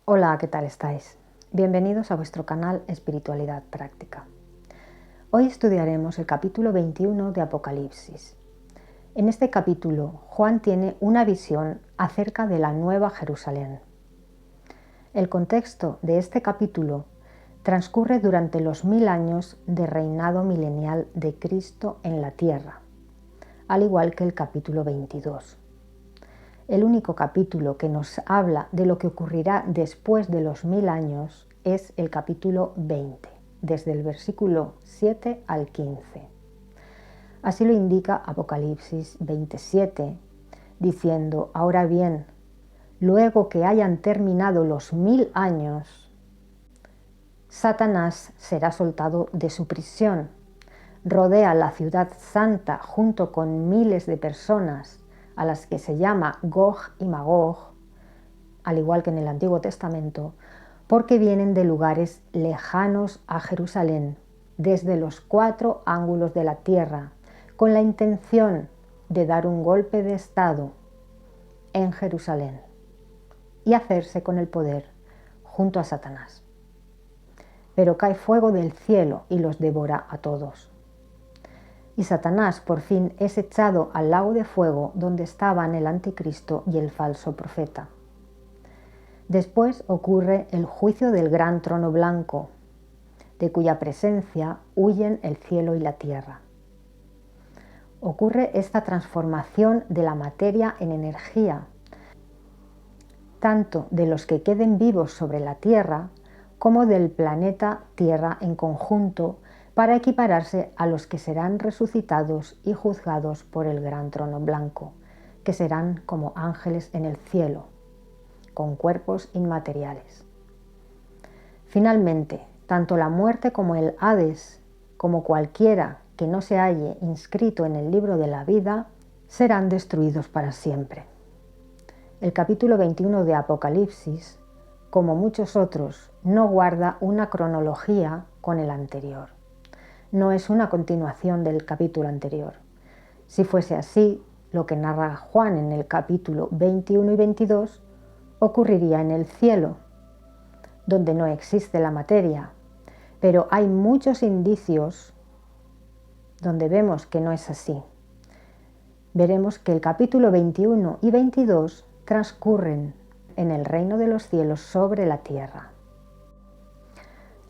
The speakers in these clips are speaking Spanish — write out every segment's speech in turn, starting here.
Hola, ¿qué tal estáis? Bienvenidos a vuestro canal Espiritualidad Práctica. Hoy estudiaremos el capítulo 21 de Apocalipsis. En este capítulo, Juan tiene una visión acerca de la Nueva Jerusalén. El contexto de este capítulo transcurre durante los 1000 años de reinado milenial de Cristo en la tierra, al igual que el capítulo 22. El único capítulo que nos habla de lo que ocurrirá después de los 1000 años es el capítulo 20, desde el versículo 7 al 15. Así lo indica Apocalipsis 27, diciendo: ahora bien, luego que hayan terminado los 1000 años, Satanás será soltado de su prisión, rodea la ciudad santa junto con miles de personas, a las que se llama Gog y Magog, al igual que en el Antiguo Testamento, porque vienen de lugares lejanos a Jerusalén, desde los 4 ángulos de la tierra, con la intención de dar un golpe de estado en Jerusalén y hacerse con el poder junto a Satanás. Pero cae fuego del cielo y los devora a todos. Y Satanás por fin es echado al lago de fuego donde estaban el anticristo y el falso profeta. Después ocurre el juicio del gran trono blanco, de cuya presencia huyen el cielo y la tierra. Ocurre esta transformación de la materia en energía, tanto de los que queden vivos sobre la tierra como del planeta Tierra en conjunto, para equipararse a los que serán resucitados y juzgados por el gran trono blanco, que serán como ángeles en el cielo, con cuerpos inmateriales. Finalmente, tanto la muerte como el Hades, como cualquiera que no se halle inscrito en el libro de la vida, serán destruidos para siempre. El capítulo 21 de Apocalipsis, como muchos otros, no guarda una cronología con el anterior. No es una continuación del capítulo anterior. Si fuese así, lo que narra Juan en el capítulo 21 y 22 ocurriría en el cielo, donde no existe la materia, pero hay muchos indicios donde vemos que no es así. Veremos que el capítulo 21 y 22 transcurren en el reino de los cielos sobre la tierra.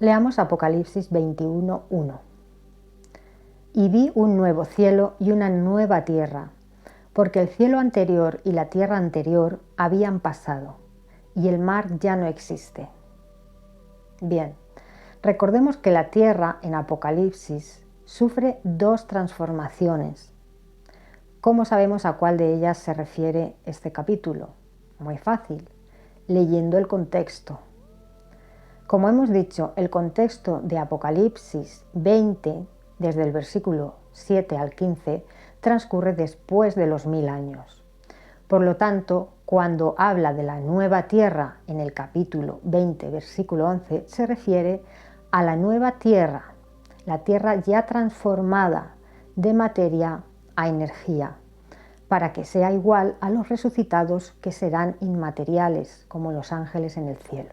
Leamos Apocalipsis 21:1. Y vi un nuevo cielo y una nueva tierra, porque el cielo anterior y la tierra anterior habían pasado, y el mar ya no existe. Bien, recordemos que la tierra en Apocalipsis sufre 2 transformaciones. ¿Cómo sabemos a cuál de ellas se refiere este capítulo? Muy fácil, leyendo el contexto. Como hemos dicho, el contexto de Apocalipsis 20, desde el versículo 7 al 15, transcurre después de los 1000 años. Por lo tanto, cuando habla de la nueva tierra en el capítulo 20, versículo 11, se refiere a la nueva tierra, la tierra ya transformada de materia a energía, para que sea igual a los resucitados, que serán inmateriales como los ángeles en el cielo.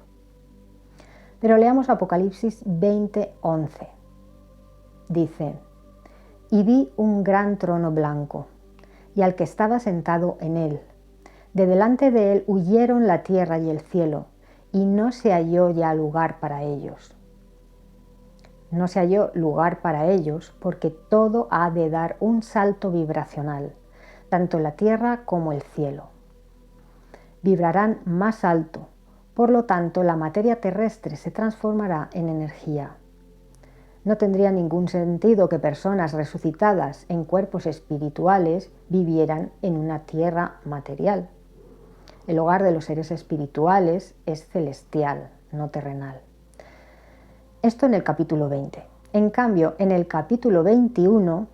Pero leamos Apocalipsis 20:11. Dice: y vi un gran trono blanco, y al que estaba sentado en él. De delante de él huyeron la tierra y el cielo, y no se halló ya lugar para ellos. No se halló lugar para ellos porque todo ha de dar un salto vibracional, tanto la tierra como el cielo. Vibrarán más alto, por lo tanto la materia terrestre se transformará en energía. No tendría ningún sentido que personas resucitadas en cuerpos espirituales vivieran en una tierra material. El hogar de los seres espirituales es celestial, no terrenal. Esto en el capítulo 20. En cambio, en el capítulo 21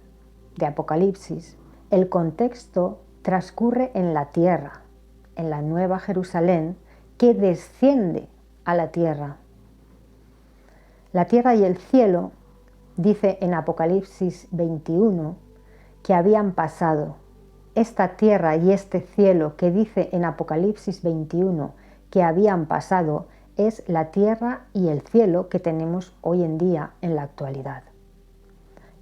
de Apocalipsis, el contexto transcurre en la tierra, en la Nueva Jerusalén, que desciende a la tierra. La tierra y el cielo, dice en Apocalipsis 21, que habían pasado. Esta tierra y este cielo que dice en Apocalipsis 21 que habían pasado es la tierra y el cielo que tenemos hoy en día en la actualidad,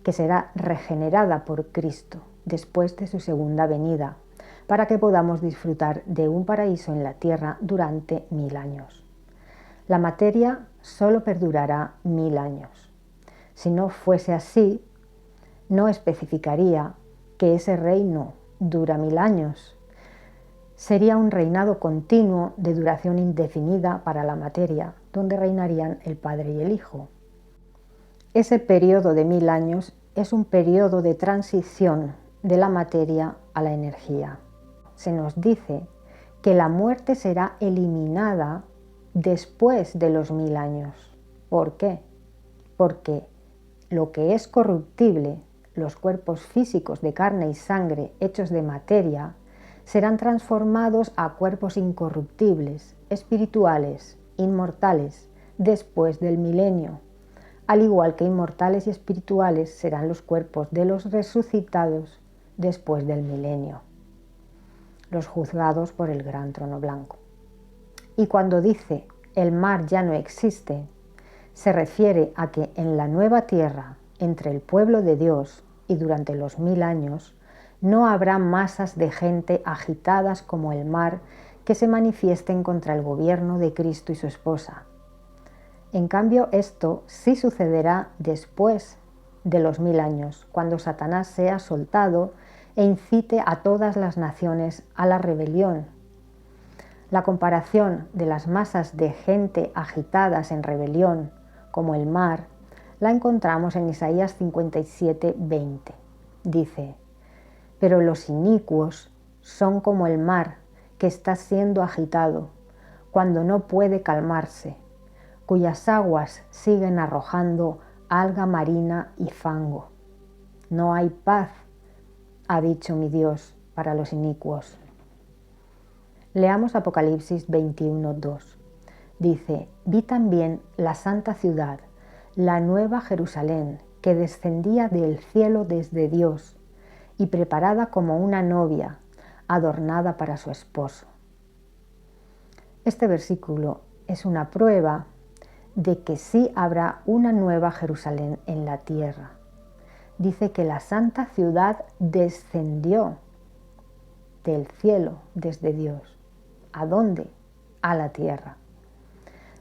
que será regenerada por Cristo después de su segunda venida, para que podamos disfrutar de un paraíso en la tierra durante 1000 años. La materia solo perdurará 1000 años. Si no fuese así, no especificaría que ese reino dura 1000 años. Sería un reinado continuo de duración indefinida para la materia, donde reinarían el Padre y el Hijo. Ese periodo de 1000 años es un periodo de transición de la materia a la energía. Se nos dice que la muerte será eliminada después de los 1000 años. ¿Por qué? Porque lo que es corruptible, los cuerpos físicos de carne y sangre hechos de materia, serán transformados a cuerpos incorruptibles, espirituales, inmortales, después del milenio. Al igual que inmortales y espirituales serán los cuerpos de los resucitados después del milenio, los juzgados por el gran trono blanco. Y cuando dice el mar ya no existe, se refiere a que en la nueva tierra, entre el pueblo de Dios y durante los 1000 años, no habrá masas de gente agitadas como el mar que se manifiesten contra el gobierno de Cristo y su esposa. En cambio, esto sí sucederá después de los 1000 años, cuando Satanás sea soltado e incite a todas las naciones a la rebelión. La comparación de las masas de gente agitadas en rebelión, como el mar, la encontramos en Isaías 57:20. Dice: pero los inicuos son como el mar que está siendo agitado, cuando no puede calmarse, cuyas aguas siguen arrojando alga marina y fango. No hay paz, ha dicho mi Dios, para los inicuos. Leamos Apocalipsis 21:2. Dice: vi también la santa ciudad, la nueva Jerusalén, que descendía del cielo desde Dios, y preparada como una novia, adornada para su esposo. Este versículo es una prueba de que sí habrá una nueva Jerusalén en la tierra. Dice que la santa ciudad descendió del cielo desde Dios. ¿A dónde? A la tierra.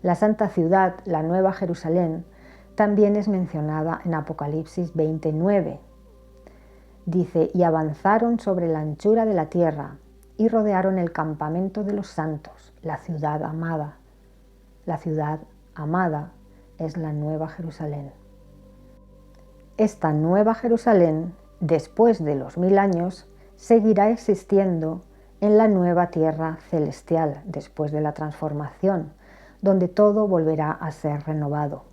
La santa ciudad, la nueva Jerusalén, también es mencionada en Apocalipsis 29. Dice: y avanzaron sobre la anchura de la tierra y rodearon el campamento de los santos, la ciudad amada. La ciudad amada es la nueva Jerusalén. Esta nueva Jerusalén, después de los 1000 años, seguirá existiendo en la nueva tierra celestial, después de la transformación, donde todo volverá a ser renovado.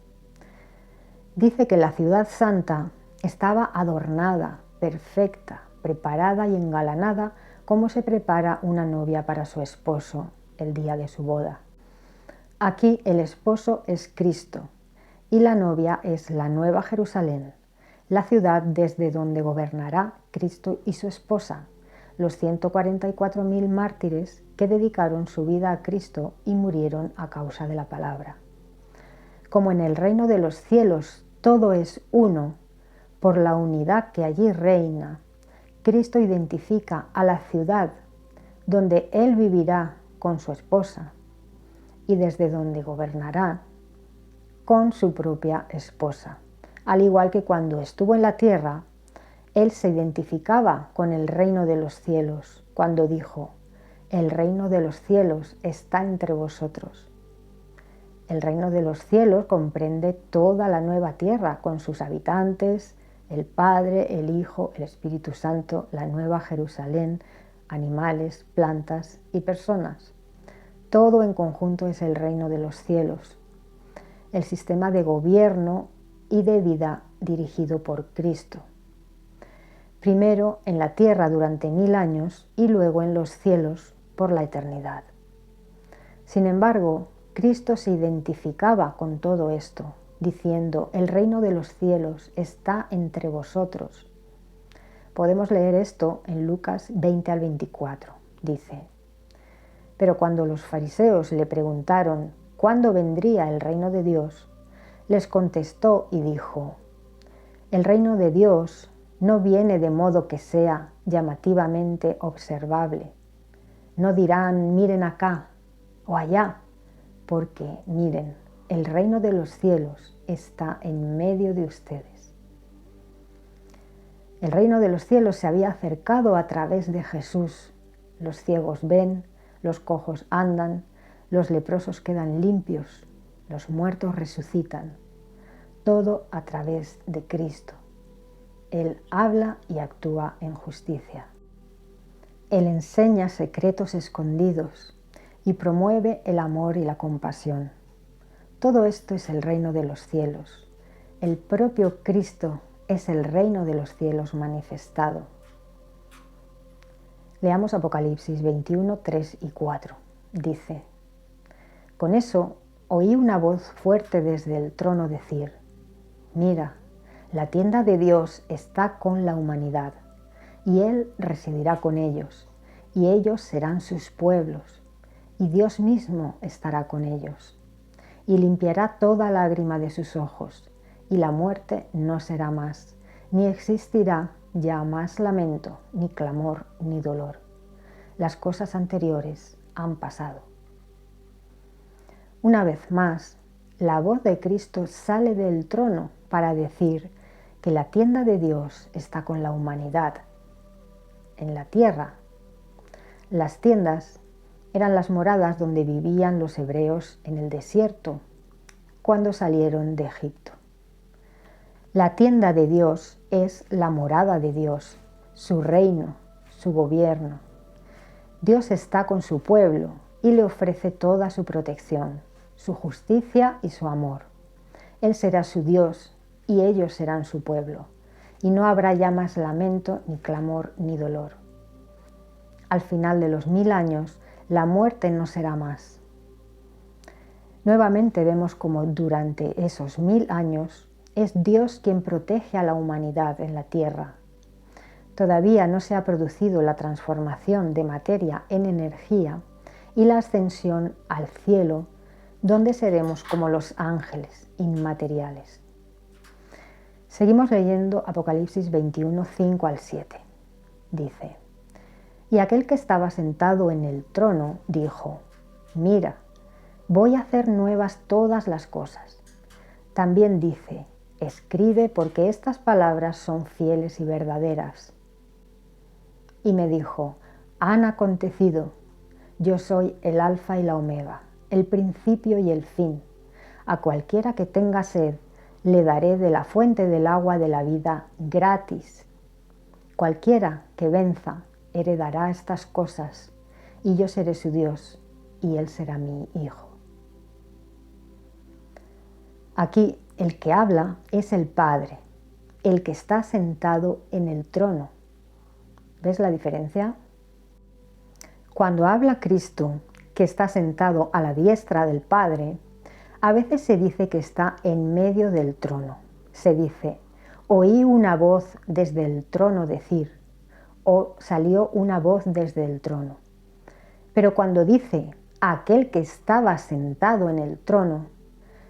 Dice que la ciudad santa estaba adornada, perfecta, preparada y engalanada como se prepara una novia para su esposo el día de su boda. Aquí el esposo es Cristo y la novia es la nueva Jerusalén, la ciudad desde donde gobernará Cristo y su esposa, los 144.000 mártires que dedicaron su vida a Cristo y murieron a causa de la palabra. Como en el reino de los cielos todo es uno, por la unidad que allí reina, Cristo identifica a la ciudad donde Él vivirá con su esposa y desde donde gobernará con su propia esposa. Al igual que cuando estuvo en la tierra, Él se identificaba con el reino de los cielos cuando dijo: el reino de los cielos está entre vosotros. El reino de los cielos comprende toda la nueva tierra con sus habitantes, el Padre, el Hijo, el Espíritu Santo, la nueva Jerusalén, animales, plantas y personas. Todo en conjunto es el reino de los cielos, el sistema de gobierno y de vida dirigido por Cristo. Primero en la tierra durante 1000 años y luego en los cielos por la eternidad. Sin embargo, Cristo se identificaba con todo esto, diciendo: el reino de los cielos está entre vosotros. Podemos leer esto en Lucas 20 al 24. Dice: pero cuando los fariseos le preguntaron cuándo vendría el reino de Dios, les contestó y dijo: el reino de Dios no viene de modo que sea llamativamente observable. No dirán miren acá o allá, porque miren, el reino de los cielos está en medio de ustedes. El reino de los cielos se había acercado a través de Jesús. Los ciegos ven, los cojos andan, los leprosos quedan limpios, los muertos resucitan. Todo a través de Cristo. Él habla y actúa en justicia. Él enseña secretos escondidos y promueve el amor y la compasión. Todo esto es el reino de los cielos. El propio Cristo es el reino de los cielos manifestado. Leamos Apocalipsis 21, 3 y 4. Dice: con eso oí una voz fuerte desde el trono decir: mira, la tienda de Dios está con la humanidad, y Él residirá con ellos, y ellos serán sus pueblos, y Dios mismo estará con ellos, y limpiará toda lágrima de sus ojos, y la muerte no será más, ni existirá ya más lamento, ni clamor, ni dolor. Las cosas anteriores han pasado. Una vez más, la voz de Cristo sale del trono para decir que la tienda de Dios está con la humanidad, en la tierra. Las tiendas eran las moradas donde vivían los hebreos en el desierto cuando salieron de Egipto. La tienda de Dios es la morada de Dios, su reino, su gobierno. Dios está con su pueblo y le ofrece toda su protección, su justicia y su amor. Él será su Dios y ellos serán su pueblo, y no habrá ya más lamento, ni clamor, ni dolor. Al final de los 1000 años, la muerte no será más. Nuevamente vemos como durante esos 1000 años es Dios quien protege a la humanidad en la tierra. Todavía no se ha producido la transformación de materia en energía y la ascensión al cielo, donde seremos como los ángeles inmateriales. Seguimos leyendo Apocalipsis 21, 5 al 7. Dice: y aquel que estaba sentado en el trono dijo: mira, voy a hacer nuevas todas las cosas. También dice: escribe, porque estas palabras son fieles y verdaderas. Y me dijo: han acontecido. Yo soy el Alfa y la Omega, el principio y el fin. A cualquiera que tenga sed, le daré de la fuente del agua de la vida gratis. Cualquiera que venza, heredará estas cosas, y yo seré su Dios, y él será mi hijo. Aquí el que habla es el Padre, el que está sentado en el trono. ¿Ves la diferencia? Cuando habla Cristo, que está sentado a la diestra del Padre, a veces se dice que está en medio del trono. Se dice: oí una voz desde el trono decir, o salió una voz desde el trono. Pero cuando dice aquel que estaba sentado en el trono,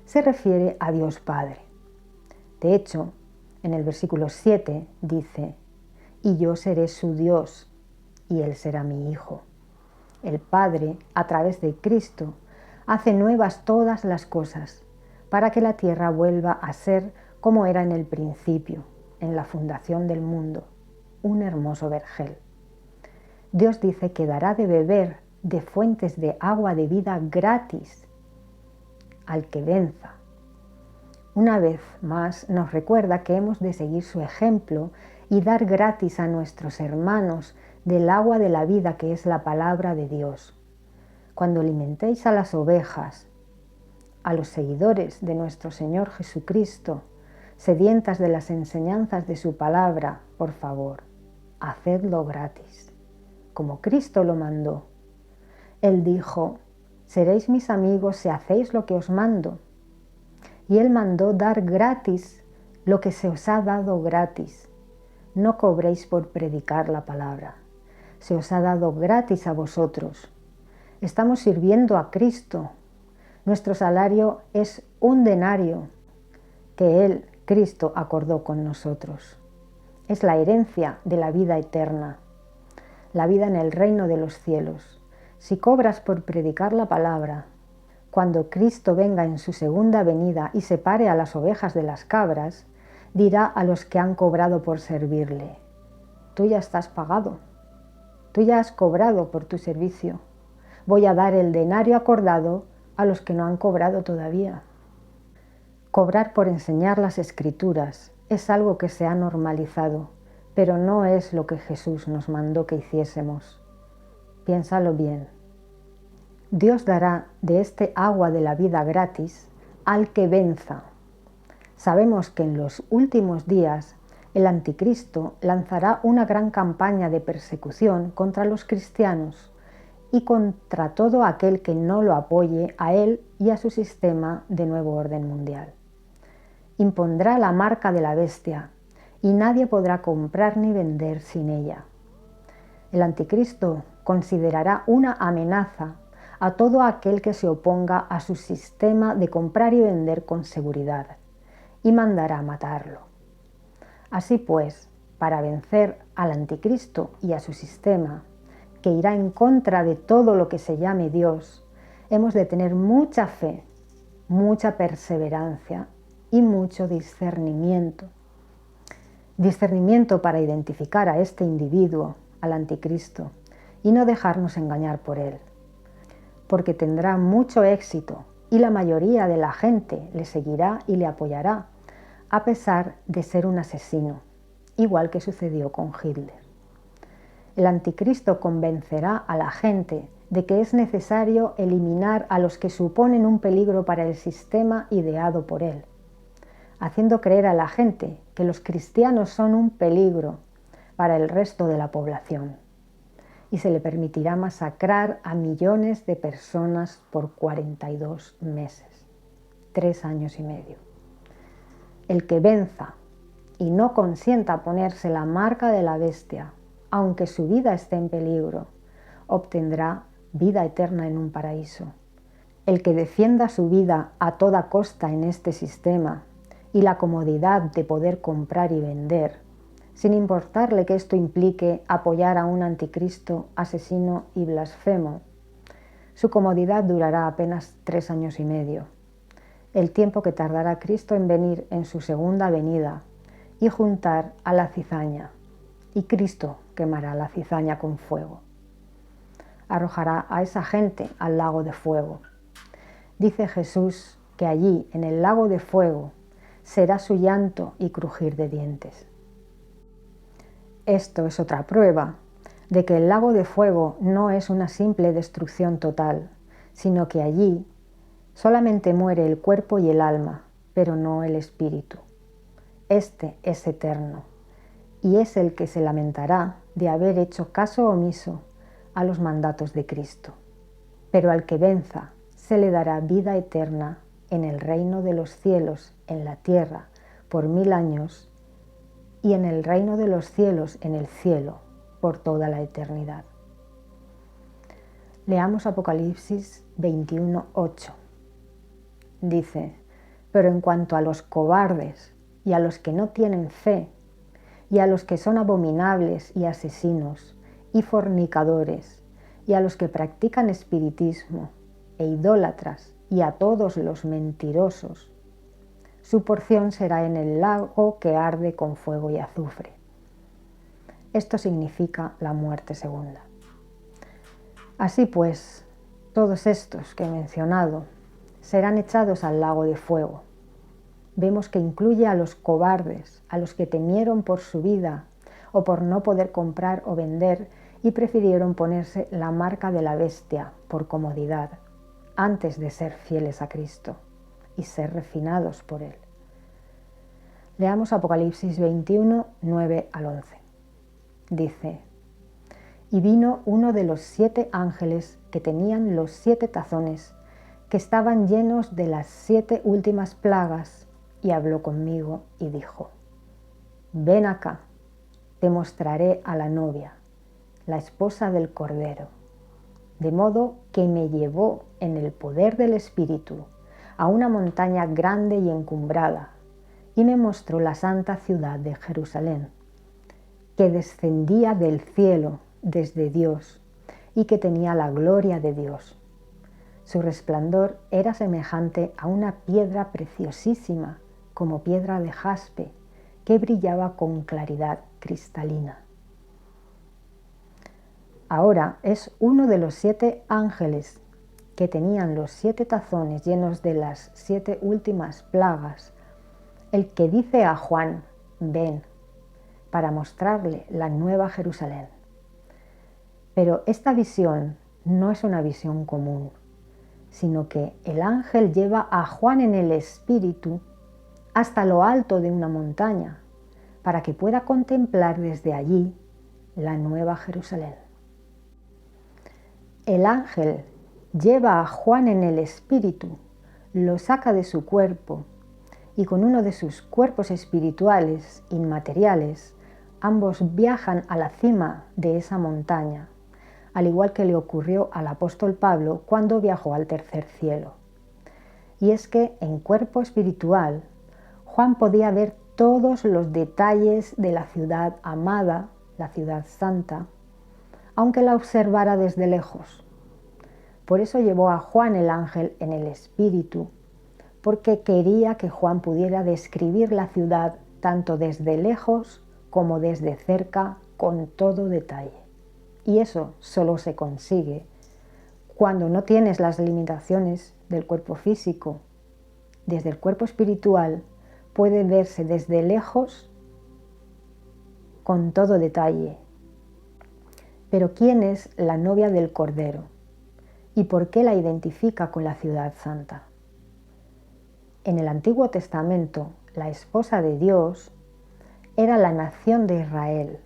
se refiere a Dios Padre. De hecho, en el versículo 7 dice: y yo seré su Dios, y él será mi hijo. El Padre, a través de Cristo, hace nuevas todas las cosas, para que la tierra vuelva a ser como era en el principio, en la fundación del mundo, un hermoso vergel. Dios dice que dará de beber de fuentes de agua de vida gratis al que venza. Una vez más nos recuerda que hemos de seguir su ejemplo y dar gratis a nuestros hermanos del agua de la vida, que es la palabra de Dios. Cuando alimentéis a las ovejas, a los seguidores de nuestro Señor Jesucristo, sedientas de las enseñanzas de su palabra, por favor, hacedlo gratis, como Cristo lo mandó. Él dijo: seréis mis amigos si hacéis lo que os mando. Y Él mandó dar gratis lo que se os ha dado gratis. No cobréis por predicar la palabra. Se os ha dado gratis a vosotros. Estamos sirviendo a Cristo. Nuestro salario es un denario que Él, Cristo, acordó con nosotros. Es la herencia de la vida eterna, la vida en el reino de los cielos. Si cobras por predicar la palabra, cuando Cristo venga en su segunda venida y separe a las ovejas de las cabras, dirá a los que han cobrado por servirle: tú ya estás pagado, tú ya has cobrado por tu servicio. Voy a dar el denario acordado a los que no han cobrado todavía. Cobrar por enseñar las Escrituras es algo que se ha normalizado, pero no es lo que Jesús nos mandó que hiciésemos. Piénsalo bien. Dios dará de este agua de la vida gratis al que venza. Sabemos que en los últimos días el anticristo lanzará una gran campaña de persecución contra los cristianos y contra todo aquel que no lo apoye a él y a su sistema de nuevo orden mundial. Impondrá la marca de la bestia y nadie podrá comprar ni vender sin ella. El anticristo considerará una amenaza a todo aquel que se oponga a su sistema de comprar y vender con seguridad y mandará matarlo. Así pues, para vencer al anticristo y a su sistema, que irá en contra de todo lo que se llame Dios, hemos de tener mucha fe, mucha perseverancia y mucho discernimiento. Discernimiento para identificar a este individuo, al anticristo, y no dejarnos engañar por él, porque tendrá mucho éxito y la mayoría de la gente le seguirá y le apoyará, a pesar de ser un asesino, igual que sucedió con Hitler. El anticristo convencerá a la gente de que es necesario eliminar a los que suponen un peligro para el sistema ideado por él, haciendo creer a la gente que los cristianos son un peligro para el resto de la población, y se le permitirá masacrar a millones de personas por 42 meses, 3 años y medio. El que venza y no consienta ponerse la marca de la bestia, aunque su vida esté en peligro, obtendrá vida eterna en un paraíso. El que defienda su vida a toda costa en este sistema y la comodidad de poder comprar y vender, sin importarle que esto implique apoyar a un anticristo, asesino y blasfemo, su comodidad durará apenas 3 años y medio, el tiempo que tardará Cristo en venir en su segunda venida y juntar a la cizaña, y Cristo quemará la cizaña con fuego. Arrojará a esa gente al lago de fuego. Dice Jesús que allí, en el lago de fuego, será su llanto y crujir de dientes. Esto es otra prueba de que el lago de fuego no es una simple destrucción total, sino que allí solamente muere el cuerpo y el alma, pero no el espíritu. Este es eterno y es el que se lamentará de haber hecho caso omiso a los mandatos de Cristo. Pero al que venza se le dará vida eterna en el reino de los cielos en la tierra por 1000 años y en el reino de los cielos en el cielo por toda la eternidad. Leamos Apocalipsis 21:8. Dice: pero en cuanto a los cobardes y a los que no tienen fe, y a los que son abominables y asesinos, y fornicadores, y a los que practican espiritismo, e idólatras, y a todos los mentirosos, su porción será en el lago que arde con fuego y azufre. Esto significa la muerte segunda. Así pues, todos estos que he mencionado serán echados al lago de fuego. Vemos que incluye a los cobardes, a los que temieron por su vida o por no poder comprar o vender y prefirieron ponerse la marca de la bestia por comodidad, antes de ser fieles a Cristo y ser refinados por Él. Leamos Apocalipsis 21, 9 al 11. Dice: y vino uno de los 7 ángeles que tenían los 7 tazones, que estaban llenos de las 7 últimas plagas, y habló conmigo y dijo: ven acá, te mostraré a la novia, la esposa del Cordero. de modo que me llevó en el poder del Espíritu a una montaña grande y encumbrada, y me mostró la santa ciudad de Jerusalén, que descendía del cielo desde Dios y que tenía la gloria de Dios. Su resplandor era semejante a una piedra preciosísima, como piedra de jaspe, que brillaba con claridad cristalina. Ahora es uno de los 7 ángeles que tenían los 7 tazones llenos de las 7 últimas plagas, el que dice a Juan: ven, para mostrarle la nueva Jerusalén. Pero esta visión no es una visión común, sino que el ángel lleva a Juan en el espíritu hasta lo alto de una montaña, para que pueda contemplar desde allí la nueva Jerusalén. El ángel lleva a Juan en el espíritu, lo saca de su cuerpo, y con uno de sus cuerpos espirituales inmateriales, ambos viajan a la cima de esa montaña, al igual que le ocurrió al apóstol Pablo cuando viajó al tercer cielo. Y es que en cuerpo espiritual, Juan podía ver todos los detalles de la ciudad amada, la ciudad santa, aunque la observara desde lejos. Por eso llevó a Juan el ángel en el espíritu, porque quería que Juan pudiera describir la ciudad tanto desde lejos como desde cerca con todo detalle. Y eso solo se consigue cuando no tienes las limitaciones del cuerpo físico. Desde el cuerpo espiritual puede verse desde lejos con todo detalle. Pero ¿quién es la novia del Cordero? ¿Y por qué la identifica con la ciudad santa? En el Antiguo Testamento, la esposa de Dios era la nación de Israel,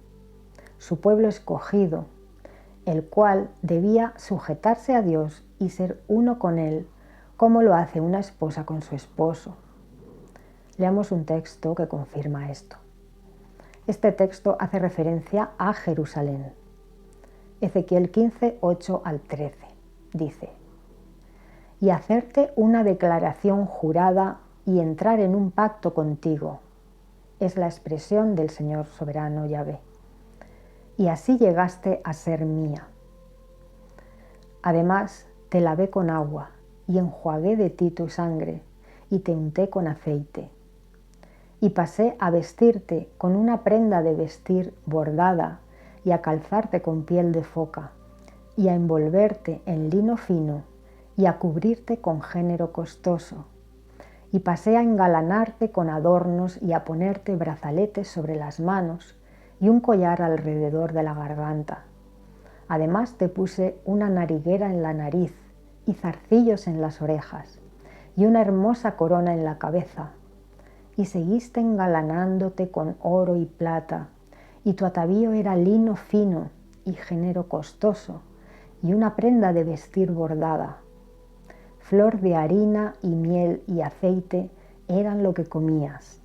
su pueblo escogido, el cual debía sujetarse a Dios y ser uno con Él, como lo hace una esposa con su esposo. Leamos un texto que confirma esto. Este texto hace referencia a Jerusalén. Ezequiel 15, 8 al 13. Dice: y hacerte una declaración jurada y entrar en un pacto contigo. Es la expresión del Señor soberano Yahvé. Y así llegaste a ser mía. Además, te lavé con agua y enjuagué de ti tu sangre y te unté con aceite. Y pasé a vestirte con una prenda de vestir bordada y a calzarte con piel de foca y a envolverte en lino fino y a cubrirte con género costoso. Y pasé a engalanarte con adornos y a ponerte brazaletes sobre las manos y un collar alrededor de la garganta. Además te puse una nariguera en la nariz y zarcillos en las orejas y una hermosa corona en la cabeza. Y seguiste engalanándote con oro y plata, y tu atavío era lino fino y género costoso, y una prenda de vestir bordada. Flor de harina y miel y aceite eran lo que comías.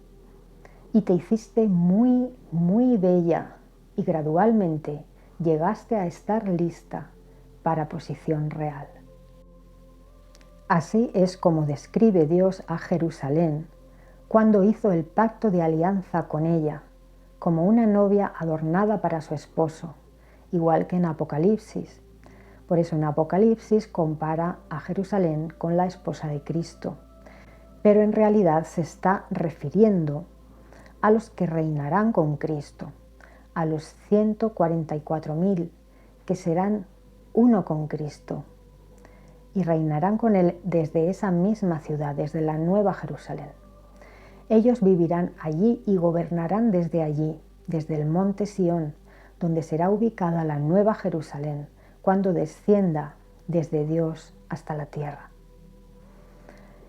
Y te hiciste muy, muy bella, y gradualmente llegaste a estar lista para posición real. Así es como describe Dios a Jerusalén cuando hizo el pacto de alianza con ella, como una novia adornada para su esposo, igual que en Apocalipsis. Por eso en Apocalipsis compara a Jerusalén con la esposa de Cristo, pero en realidad se está refiriendo a los que reinarán con Cristo, a los 144.000 que serán uno con Cristo y reinarán con Él desde esa misma ciudad, desde la Nueva Jerusalén. Ellos vivirán allí y gobernarán desde allí, desde el monte Sión, donde será ubicada la Nueva Jerusalén, cuando descienda desde Dios hasta la tierra.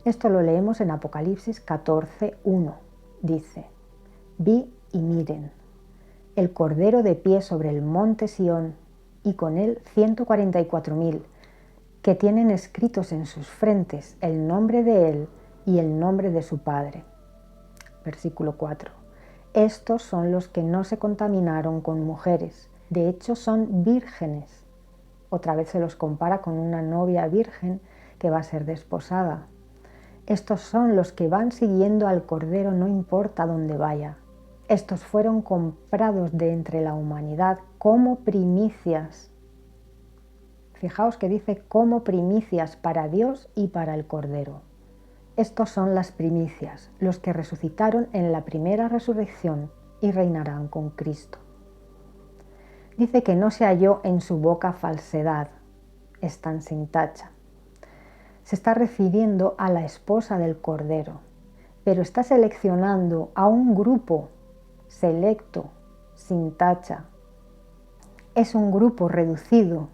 Esto lo leemos en Apocalipsis 14, 1. Dice: vi y miren, el Cordero de pie sobre el monte Sión, y con él 144.000, que tienen escritos en sus frentes el nombre de él y el nombre de su Padre. Versículo 4. Estos son los que no se contaminaron con mujeres, de hecho son vírgenes. Otra vez se los compara con una novia virgen que va a ser desposada. Estos son los que van siguiendo al Cordero no importa dónde vaya. Estos fueron comprados de entre la humanidad como primicias. Fijaos que dice como primicias para Dios y para el Cordero. Estos son las primicias, los que resucitaron en la primera resurrección y reinarán con Cristo. Dice que no se halló en su boca falsedad, están sin tacha. Se está refiriendo a la esposa del Cordero, pero está seleccionando a un grupo selecto, sin tacha. Es un grupo reducido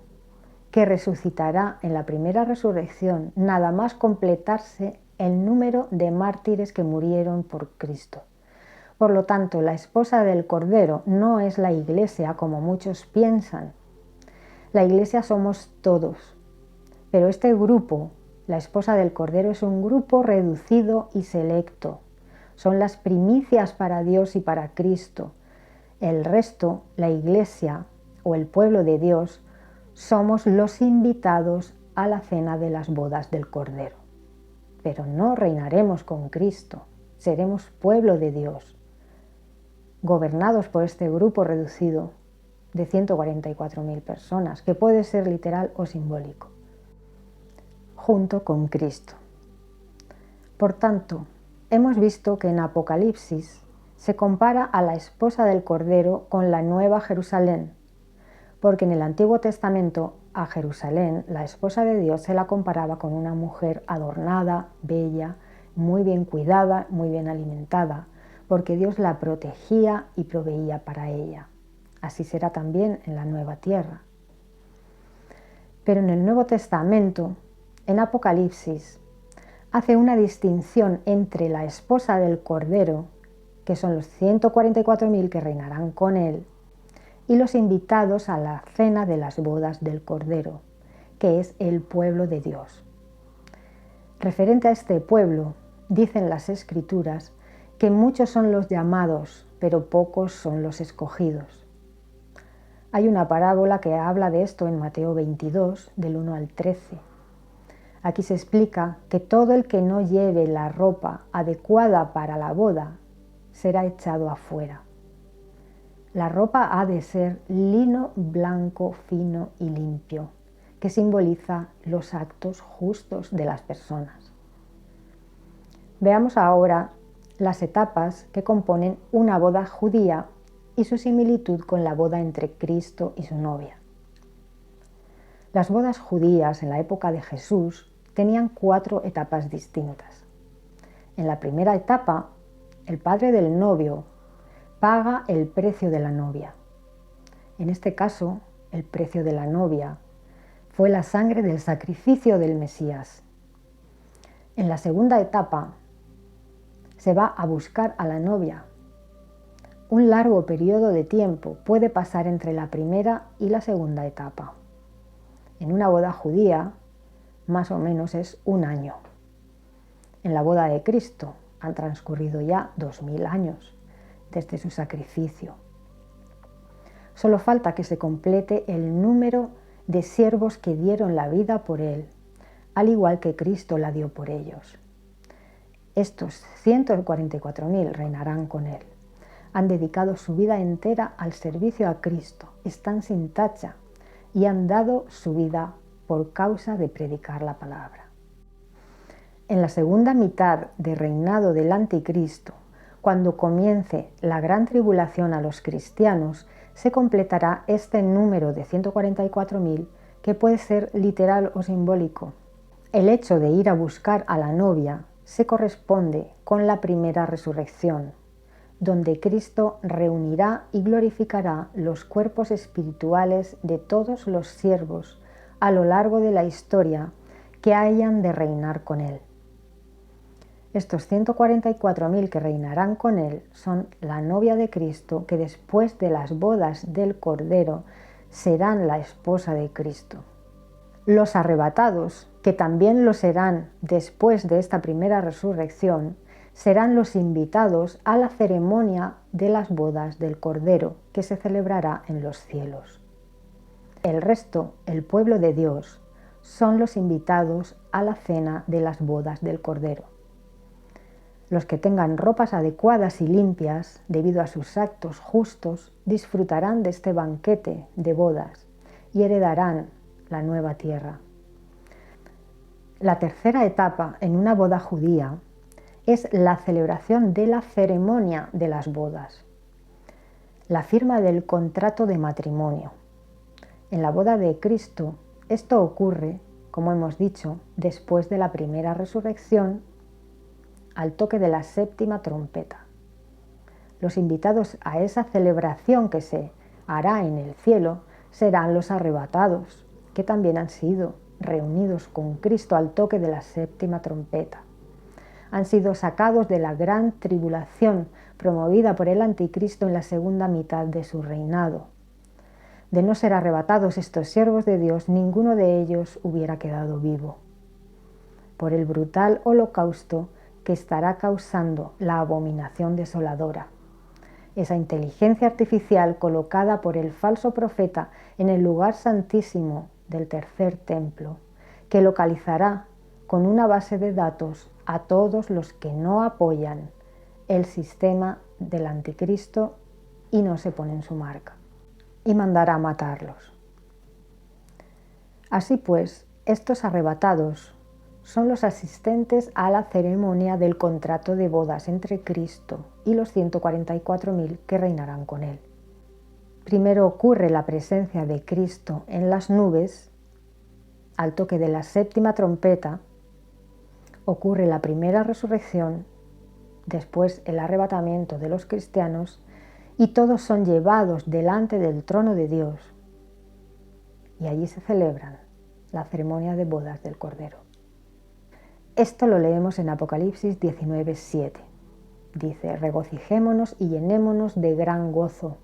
que resucitará en la primera resurrección, nada más completarse el número de mártires que murieron por Cristo. Por lo tanto, la esposa del Cordero no es la Iglesia como muchos piensan. La Iglesia somos todos, pero este grupo, la esposa del Cordero, es un grupo reducido y selecto. Son las primicias para Dios y para Cristo. El resto, la Iglesia o el pueblo de Dios, somos los invitados a la cena de las bodas del Cordero. Pero no reinaremos con Cristo, seremos pueblo de Dios, gobernados por este grupo reducido de 144.000 personas, que puede ser literal o simbólico, junto con Cristo. Por tanto, hemos visto que en Apocalipsis se compara a la esposa del Cordero con la Nueva Jerusalén, porque en el Antiguo Testamento a Jerusalén, la esposa de Dios, se la comparaba con una mujer adornada, bella, muy bien cuidada, muy bien alimentada, porque Dios la protegía y proveía para ella. Así será también en la nueva tierra. Pero en el Nuevo Testamento, en Apocalipsis, hace una distinción entre la esposa del Cordero, que son los 144.000 que reinarán con él, y los invitados a la cena de las bodas del Cordero, que es el pueblo de Dios. Referente a este pueblo, dicen las Escrituras que muchos son los llamados, pero pocos son los escogidos. Hay una parábola que habla de esto en Mateo 22, del 1 al 13. Aquí se explica que todo el que no lleve la ropa adecuada para la boda será echado afuera. La ropa ha de ser lino blanco, fino y limpio, que simboliza los actos justos de las personas. Veamos ahora las etapas que componen una boda judía y su similitud con la boda entre Cristo y su novia. Las bodas judías en la época de Jesús tenían 4 etapas distintas. En la primera etapa, el padre del novio paga el precio de la novia. En este caso, el precio de la novia fue la sangre del sacrificio del Mesías. En la segunda etapa, se va a buscar a la novia. Un largo periodo de tiempo puede pasar entre la primera y la segunda etapa. En una boda judía, más o menos es 1 año. En la boda de Cristo han transcurrido ya 2000 años desde su sacrificio. Solo falta que se complete el número de siervos que dieron la vida por él, al igual que Cristo la dio por ellos. Estos 144.000 reinarán con él. Han dedicado su vida entera al servicio a Cristo, están sin tacha y han dado su vida por causa de predicar la palabra. En la segunda mitad del reinado del Anticristo, cuando comience la gran tribulación a los cristianos, se completará este número de 144.000 que puede ser literal o simbólico. El hecho de ir a buscar a la novia se corresponde con la primera resurrección, donde Cristo reunirá y glorificará los cuerpos espirituales de todos los siervos a lo largo de la historia que hayan de reinar con él. Estos 144.000 que reinarán con él son la novia de Cristo, que después de las bodas del Cordero serán la esposa de Cristo. Los arrebatados, que también lo serán después de esta primera resurrección, serán los invitados a la ceremonia de las bodas del Cordero, que se celebrará en los cielos. El resto, el pueblo de Dios, son los invitados a la cena de las bodas del Cordero. Los que tengan ropas adecuadas y limpias, debido a sus actos justos, disfrutarán de este banquete de bodas y heredarán la nueva tierra. La tercera etapa en una boda judía es la celebración de la ceremonia de las bodas, la firma del contrato de matrimonio. En la boda de Cristo, esto ocurre, como hemos dicho, después de la primera resurrección, al toque de la séptima trompeta. Los invitados a esa celebración que se hará en el cielo serán los arrebatados, que también han sido reunidos con Cristo al toque de la séptima trompeta. Han sido sacados de la gran tribulación promovida por el anticristo en la segunda mitad de su reinado. De no ser arrebatados estos siervos de Dios, ninguno de ellos hubiera quedado vivo. Por el brutal holocausto que estará causando la abominación desoladora. Esa inteligencia artificial colocada por el falso profeta en el lugar santísimo del tercer templo, que localizará con una base de datos a todos los que no apoyan el sistema del anticristo y no se ponen su marca, y mandará a matarlos. Así pues, estos arrebatados son los asistentes a la ceremonia del contrato de bodas entre Cristo y los 144.000 que reinarán con él. Primero ocurre la presencia de Cristo en las nubes, al toque de la séptima trompeta, ocurre la primera resurrección, después el arrebatamiento de los cristianos, y todos son llevados delante del trono de Dios, y allí se celebran la ceremonia de bodas del Cordero. Esto lo leemos en Apocalipsis 19:7. Dice: regocijémonos y llenémonos de gran gozo,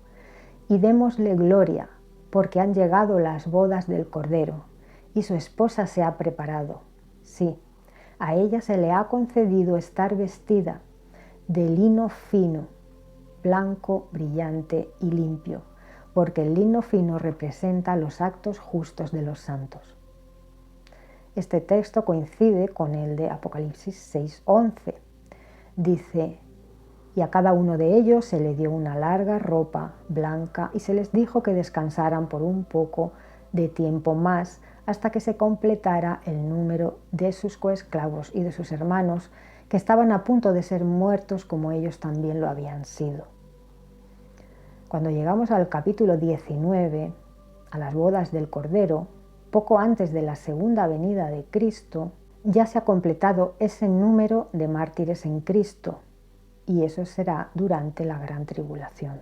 y démosle gloria, porque han llegado las bodas del Cordero, y su esposa se ha preparado. Sí, a ella se le ha concedido estar vestida de lino fino, blanco, brillante y limpio, porque el lino fino representa los actos justos de los santos. Este texto coincide con el de Apocalipsis 6:11. Dice: y a cada uno de ellos se le dio una larga ropa blanca y se les dijo que descansaran por un poco de tiempo más hasta que se completara el número de sus coesclavos y de sus hermanos, que estaban a punto de ser muertos como ellos también lo habían sido. Cuando llegamos al capítulo 19, a las bodas del Cordero, poco antes de la segunda venida de Cristo, ya se ha completado ese número de mártires en Cristo, y eso será durante la gran tribulación,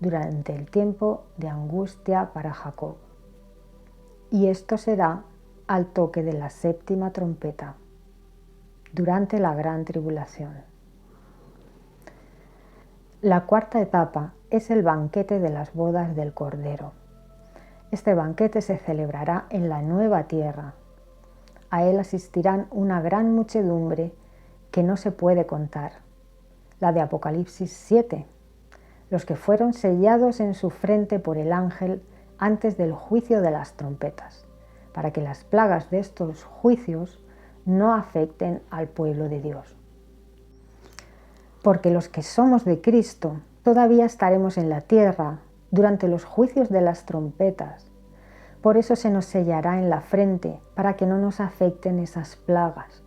durante el tiempo de angustia para Jacob. Y esto será al toque de la séptima trompeta, durante la gran tribulación. La cuarta etapa es el banquete de las bodas del Cordero. Este banquete se celebrará en la nueva tierra. A él asistirán una gran muchedumbre que no se puede contar, la de Apocalipsis 7, los que fueron sellados en su frente por el ángel antes del juicio de las trompetas, para que las plagas de estos juicios no afecten al pueblo de Dios. Porque los que somos de Cristo todavía estaremos en la tierra durante los juicios de las trompetas. Por eso se nos sellará en la frente, para que no nos afecten esas plagas.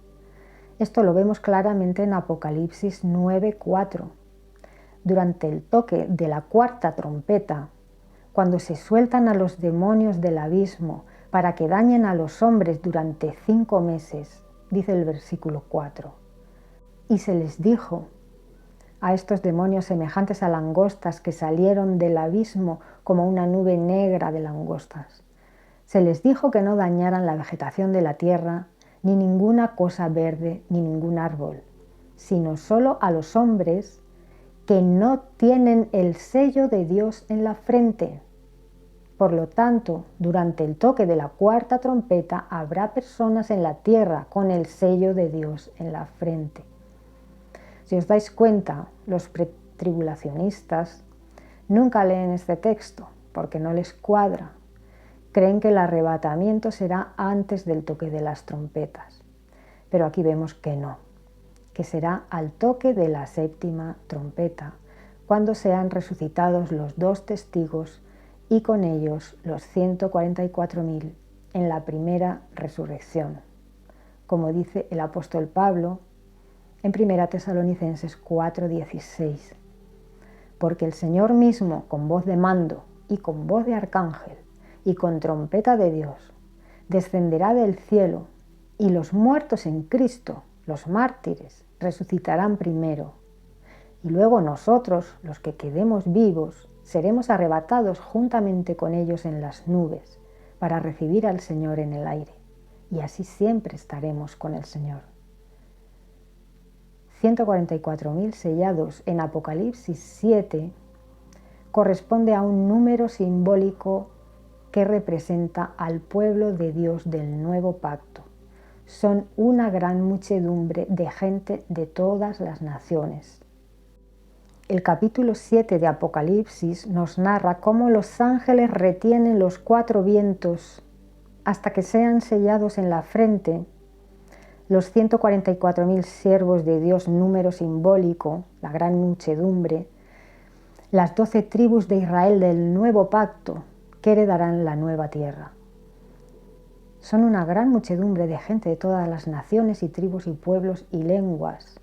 Esto lo vemos claramente en Apocalipsis 9:4. Durante el toque de la cuarta trompeta, cuando se sueltan a los demonios del abismo para que dañen a los hombres durante 5 meses, dice el versículo 4. Y se les dijo a estos demonios semejantes a langostas que salieron del abismo como una nube negra de langostas. Se les dijo que no dañaran la vegetación de la tierra, ni ninguna cosa verde, ni ningún árbol, sino solo a los hombres que no tienen el sello de Dios en la frente. Por lo tanto, durante el toque de la cuarta trompeta habrá personas en la tierra con el sello de Dios en la frente. Si os dais cuenta, los pretribulacionistas nunca leen este texto porque no les cuadra. creen que el arrebatamiento será antes del toque de las trompetas, pero aquí vemos que no, que será al toque de la séptima trompeta, cuando sean resucitados los 2 testigos y con ellos los 144.000 en la primera resurrección, como dice el apóstol Pablo en 1 Tesalonicenses 4:16, porque el Señor mismo, con voz de mando y con voz de arcángel y con trompeta de Dios, descenderá del cielo, y los muertos en Cristo, los mártires, resucitarán primero. Y luego nosotros, los que quedemos vivos, seremos arrebatados juntamente con ellos en las nubes, para recibir al Señor en el aire. Y así siempre estaremos con el Señor. 144.000 sellados en Apocalipsis 7 corresponde a un número simbólico que representa al pueblo de Dios del nuevo pacto. Son una gran muchedumbre de gente de todas las naciones. El capítulo 7 de Apocalipsis nos narra cómo los ángeles retienen los 4 vientos hasta que sean sellados en la frente los 144.000 siervos de Dios, número simbólico, la gran muchedumbre, las 12 tribus de Israel del nuevo pacto que heredarán la nueva tierra. Son una gran muchedumbre de gente de todas las naciones y tribus y pueblos y lenguas.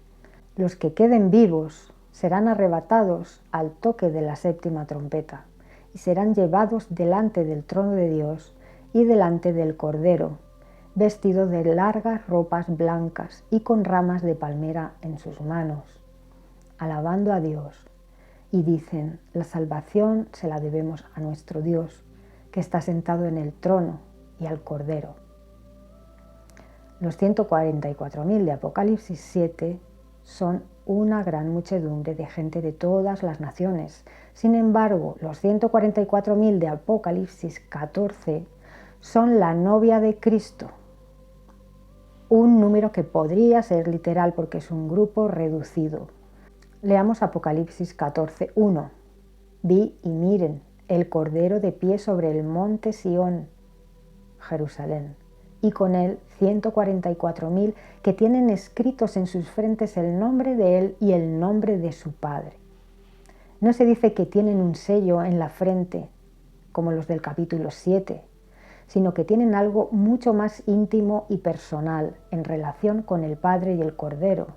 Los que queden vivos serán arrebatados al toque de la séptima trompeta y serán llevados delante del trono de Dios y delante del Cordero, vestidos de largas ropas blancas y con ramas de palmera en sus manos, alabando a Dios. Y dicen: la salvación se la debemos a nuestro Dios, que está sentado en el trono, y al Cordero. Los 144.000 de Apocalipsis 7 son una gran muchedumbre de gente de todas las naciones. Sin embargo, los 144.000 de Apocalipsis 14 son la novia de Cristo, un número que podría ser literal porque es un grupo reducido. Leamos Apocalipsis 14:1. Vi y miren el Cordero de pie sobre el monte Sión, Jerusalén, y con él 144.000 que tienen escritos en sus frentes el nombre de él y el nombre de su Padre. No se dice que tienen un sello en la frente, como los del capítulo 7, sino que tienen algo mucho más íntimo y personal en relación con el Padre y el Cordero.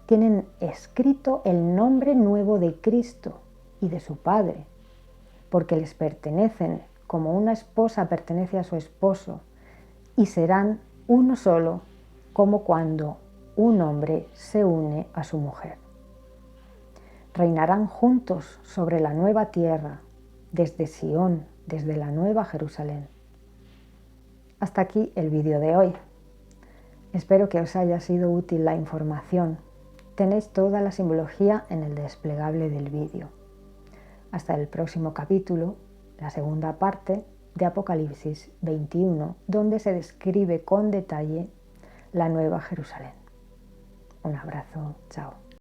Tienen escrito el nombre nuevo de Cristo y de su Padre, porque les pertenecen como una esposa pertenece a su esposo, y serán uno solo, como cuando un hombre se une a su mujer. Reinarán juntos sobre la nueva tierra, desde Sión, desde la nueva Jerusalén. Hasta aquí el vídeo de hoy. Espero que os haya sido útil la información. Tenéis toda la simbología en el desplegable del vídeo. Hasta el próximo capítulo, la segunda parte de Apocalipsis 21, donde se describe con detalle la nueva Jerusalén. Un abrazo, chao.